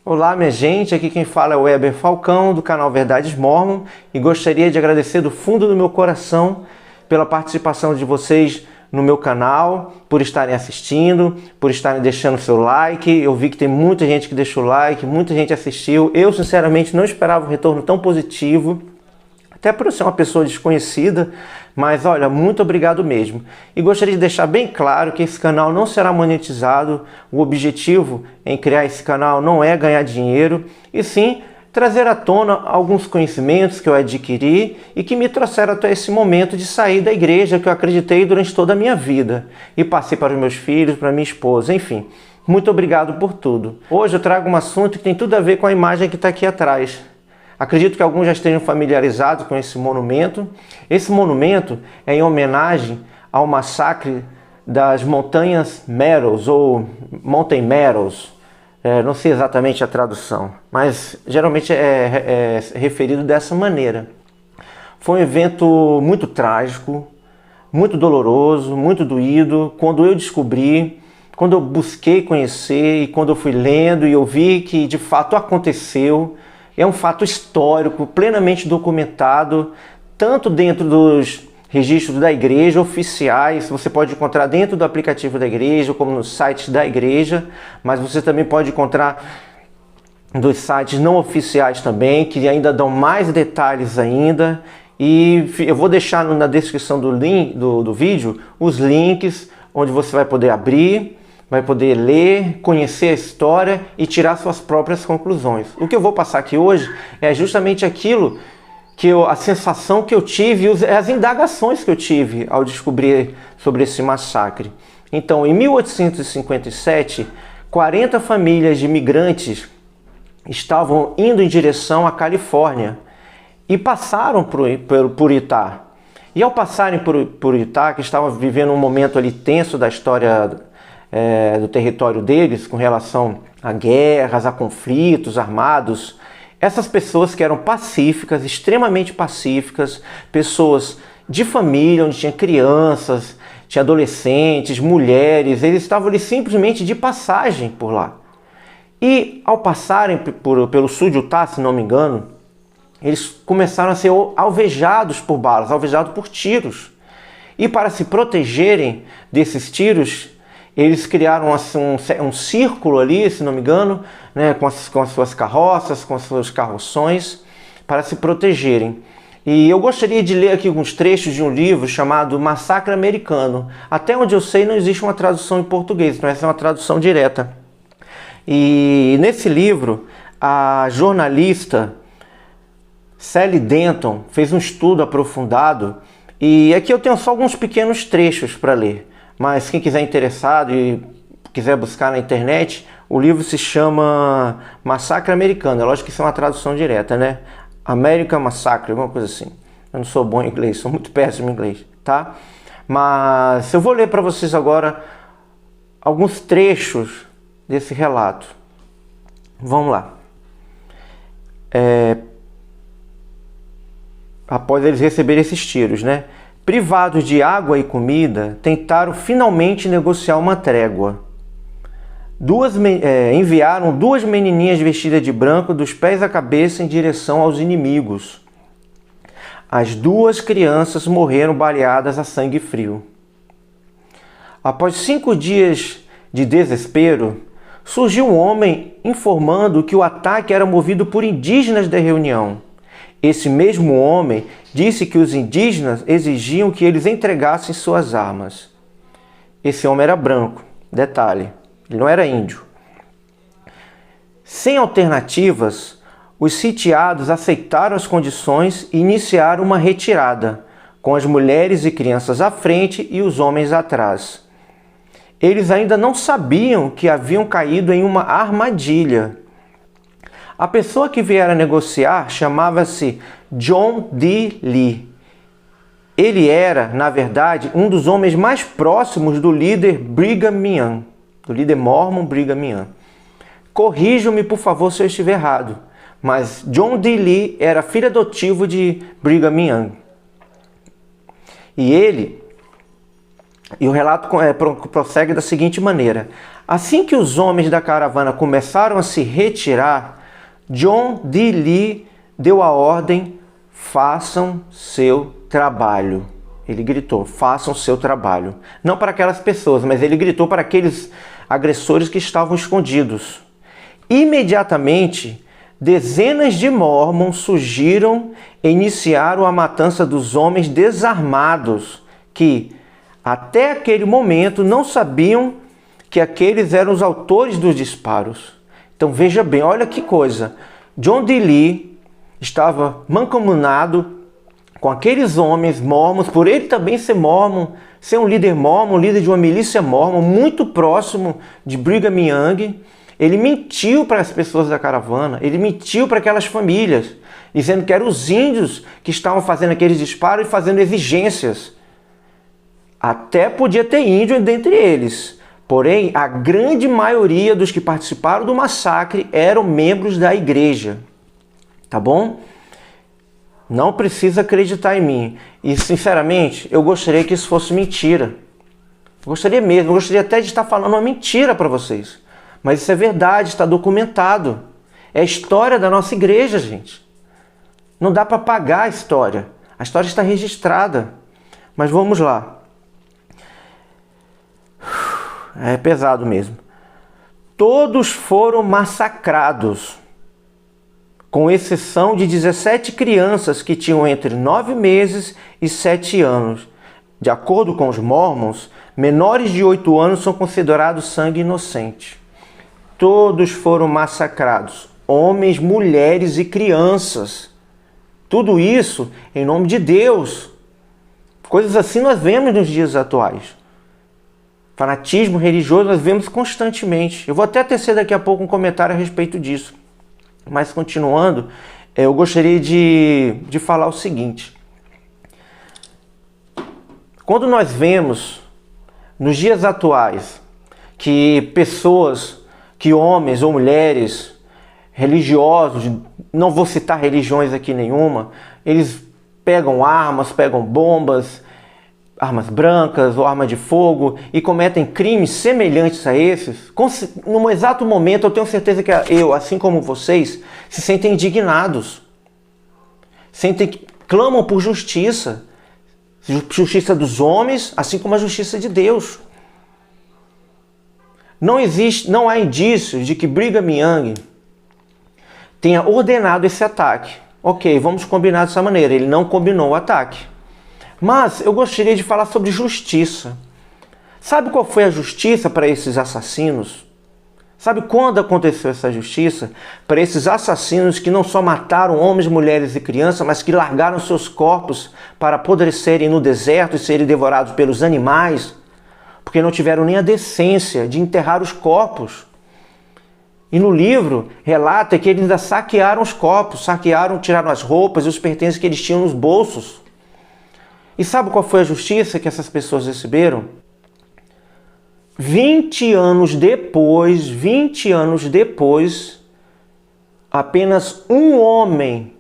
Olá, minha gente, aqui quem fala é o Weber Falcão, do canal Verdades Mormon, e gostaria de agradecer do fundo do meu coração pela participação de vocês no meu canal, por estarem assistindo, por estarem deixando seu like. Eu vi que tem muita gente que deixou o like, muita gente assistiu. Eu, sinceramente, não esperava um retorno tão positivo, até por eu ser uma pessoa desconhecida, mas olha, muito obrigado mesmo. E gostaria de deixar bem claro que esse canal não será monetizado. O objetivo em criar esse canal não é ganhar dinheiro, e sim trazer à tona alguns conhecimentos que eu adquiri e que me trouxeram até esse momento de sair da igreja que eu acreditei durante toda a minha vida. E passei para os meus filhos, para minha esposa, enfim. Muito obrigado por tudo. Hoje eu trago um assunto que tem tudo a ver com a imagem que está aqui atrás. Acredito que alguns já estejam familiarizados com esse monumento. Esse monumento é em homenagem ao massacre das Montanhas Meadows, ou Mountain Meadows. Não sei exatamente a tradução, mas geralmente é referido dessa maneira. Foi um evento muito trágico, muito doloroso, muito doído. Quando eu descobri, quando eu busquei conhecer e quando eu fui lendo e eu vi que de fato aconteceu, é um fato histórico, plenamente documentado, tanto dentro dos registros da igreja oficiais, você pode encontrar dentro do aplicativo da igreja, como nos sites da igreja, mas você também pode encontrar dos sites não oficiais também, que ainda dão mais detalhes ainda. E eu vou deixar na descrição do vídeo os links onde você vai poder abrir, vai poder ler, conhecer a história e tirar suas próprias conclusões. O que eu vou passar aqui hoje é justamente aquilo que a sensação que eu tive, as indagações que eu tive ao descobrir sobre esse massacre. Então, em 1857, 40 famílias de imigrantes estavam indo em direção à Califórnia e passaram por Utah. E ao passarem por Utah, que estavam vivendo um momento ali tenso da história do território deles, com relação a guerras, a conflitos armados, essas pessoas que eram pacíficas, extremamente pacíficas, pessoas de família, onde tinha crianças, tinha adolescentes, mulheres, eles estavam ali simplesmente de passagem por lá. E ao passarem pelo sul de Utah, se não me engano, eles começaram a ser alvejados por balas, alvejados por tiros. E para se protegerem desses tiros, eles criaram assim, um círculo ali, se não me engano, né, com as suas carroças, com as suas carroções, para se protegerem. E eu gostaria de ler aqui alguns trechos de um livro chamado Massacre Americano. Até onde eu sei, não existe uma tradução em português, então essa é uma tradução direta. E nesse livro, a jornalista Sally Denton fez um estudo aprofundado, e aqui eu tenho só alguns pequenos trechos para ler. Mas quem quiser interessado e quiser buscar na internet, o livro se chama Massacre Americano. É lógico que isso é uma tradução direta, né? American Massacre, alguma coisa assim. Eu não sou bom em inglês, sou muito péssimo em inglês, tá? Mas eu vou ler para vocês agora alguns trechos desse relato. Vamos lá. Após eles receberem esses tiros, né? Privados de água e comida, tentaram finalmente negociar uma trégua. Enviaram duas menininhas vestidas de branco dos pés à cabeça em direção aos inimigos. As duas crianças morreram baleadas a sangue frio. Após 5 dias de desespero, surgiu um homem informando que o ataque era movido por indígenas da reunião. Esse mesmo homem disse que os indígenas exigiam que eles entregassem suas armas. Esse homem era branco, detalhe, ele não era índio. Sem alternativas, os sitiados aceitaram as condições e iniciaram uma retirada, com as mulheres e crianças à frente e os homens atrás. Eles ainda não sabiam que haviam caído em uma armadilha. A pessoa que viera negociar chamava-se John D. Lee. Ele era, na verdade, um dos homens mais próximos do líder Brigham Young, do líder mormon Brigham Young. Corrijam-me, por favor, se eu estiver errado, mas John D. Lee era filho adotivo de Brigham Young. E ele E o relato prossegue da seguinte maneira: assim que os homens da caravana começaram a se retirar, John D. Lee deu a ordem: façam seu trabalho. Ele gritou: façam seu trabalho. Não para aquelas pessoas, mas ele gritou para aqueles agressores que estavam escondidos. Imediatamente, dezenas de mormons surgiram e iniciaram a matança dos homens desarmados, que, até aquele momento, não sabiam que aqueles eram os autores dos disparos. Então veja bem, olha que coisa. John D. Lee estava mancomunado com aqueles homens mormons, por ele também ser mormon, ser um líder mormon, líder de uma milícia mormon, muito próximo de Brigham Young. Ele mentiu para as pessoas da caravana, ele mentiu para aquelas famílias, dizendo que eram os índios que estavam fazendo aqueles disparos e fazendo exigências. Até podia ter índio dentre eles, porém a grande maioria dos que participaram do massacre eram membros da igreja. Tá bom? Não precisa acreditar em mim. E sinceramente, eu gostaria que isso fosse mentira. Eu gostaria mesmo, eu gostaria até de estar falando uma mentira para vocês. Mas isso é verdade, está documentado. É a história da nossa igreja, gente. Não dá para apagar a história. A história está registrada. Mas vamos lá. É pesado mesmo. Todos foram massacrados, com exceção de 17 crianças que tinham entre 9 meses e 7 anos. De acordo com os mormons, menores de 8 anos são considerados sangue inocente. Todos foram massacrados, homens, mulheres e crianças. Tudo isso em nome de Deus. Coisas assim nós vemos nos dias atuais. Fanatismo religioso nós vemos constantemente. Eu vou até tecer daqui a pouco um comentário a respeito disso. Mas continuando, eu gostaria de falar o seguinte. Quando nós vemos nos dias atuais que pessoas, que homens ou mulheres religiosos, não vou citar religiões aqui nenhuma, eles pegam armas, pegam bombas, armas brancas ou arma de fogo e cometem crimes semelhantes a esses, num exato momento eu tenho certeza que eu, assim como vocês, se sentem indignados, clamam por justiça, justiça dos homens, assim como a justiça de Deus. Não há indícios de que Brigham Young tenha ordenado esse ataque. Ok, vamos combinar dessa maneira, ele não combinou o ataque. Mas eu gostaria de falar sobre justiça. Sabe qual foi a justiça para esses assassinos? Sabe quando aconteceu essa justiça? Para esses assassinos que não só mataram homens, mulheres e crianças, mas que largaram seus corpos para apodrecerem no deserto e serem devorados pelos animais, porque não tiveram nem a decência de enterrar os corpos. E no livro relata que eles ainda saquearam os corpos, tiraram as roupas e os pertences que eles tinham nos bolsos. E sabe qual foi a justiça que essas pessoas receberam? 20 anos depois, apenas um homem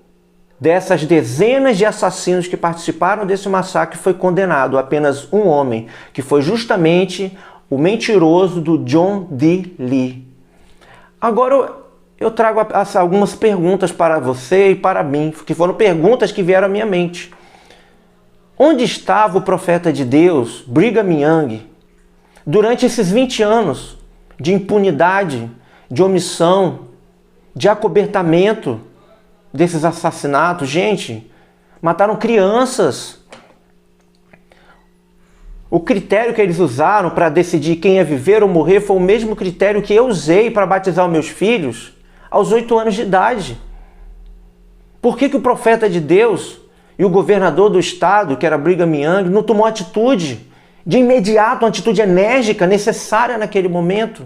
dessas dezenas de assassinos que participaram desse massacre foi condenado. Apenas um homem, que foi justamente o mentiroso do John D. Lee. Agora eu trago algumas perguntas para você e para mim, que foram perguntas que vieram à minha mente. Onde estava o profeta de Deus, Brigham Young, durante esses 20 anos de impunidade, de omissão, de acobertamento desses assassinatos? Gente, mataram crianças. O critério que eles usaram para decidir quem ia viver ou morrer foi o mesmo critério que eu usei para batizar os meus filhos aos 8 anos de idade. Por que o profeta de Deus e o governador do estado, que era Brigham Young, não tomou atitude de imediato, uma atitude enérgica, necessária naquele momento?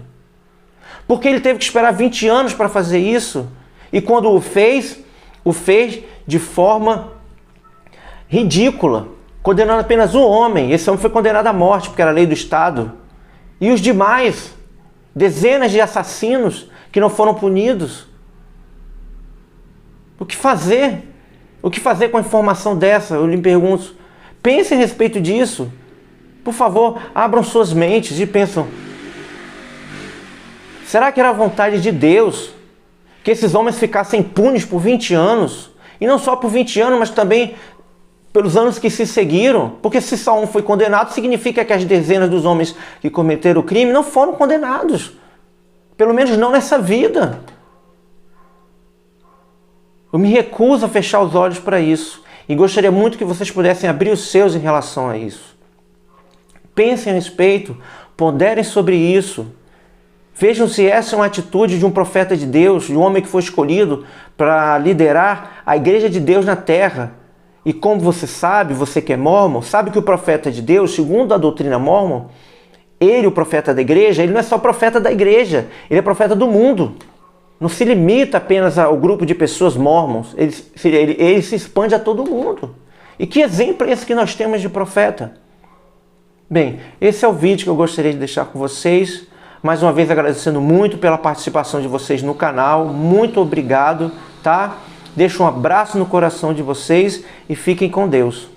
Porque ele teve que esperar 20 anos para fazer isso. E quando o fez de forma ridícula, condenando apenas um homem. Esse homem foi condenado à morte, porque era a lei do estado. E os demais, dezenas de assassinos que não foram punidos. O que fazer? O que fazer com a informação dessa? Eu lhe pergunto. Pense a respeito disso. Por favor, abram suas mentes e pensam, será que era a vontade de Deus que esses homens ficassem impunes por 20 anos? E não só por 20 anos, mas também pelos anos que se seguiram? Porque se só um foi condenado, significa que as dezenas dos homens que cometeram o crime não foram condenados. Pelo menos não nessa vida. Eu me recuso a fechar os olhos para isso. E gostaria muito que vocês pudessem abrir os seus em relação a isso. Pensem a respeito, ponderem sobre isso. Vejam se essa é uma atitude de um profeta de Deus, de um homem que foi escolhido para liderar a igreja de Deus na terra. E como você sabe, você que é mórmon, sabe que o profeta de Deus, segundo a doutrina mórmon, ele, o profeta da igreja, ele não é só profeta da igreja, ele é profeta do mundo. Não se limita apenas ao grupo de pessoas mórmons, ele se expande a todo mundo. E que exemplo é esse que nós temos de profeta? Bem, esse é o vídeo que eu gostaria de deixar com vocês. Mais uma vez agradecendo muito pela participação de vocês no canal. Muito obrigado, tá? Deixo um abraço no coração de vocês e fiquem com Deus.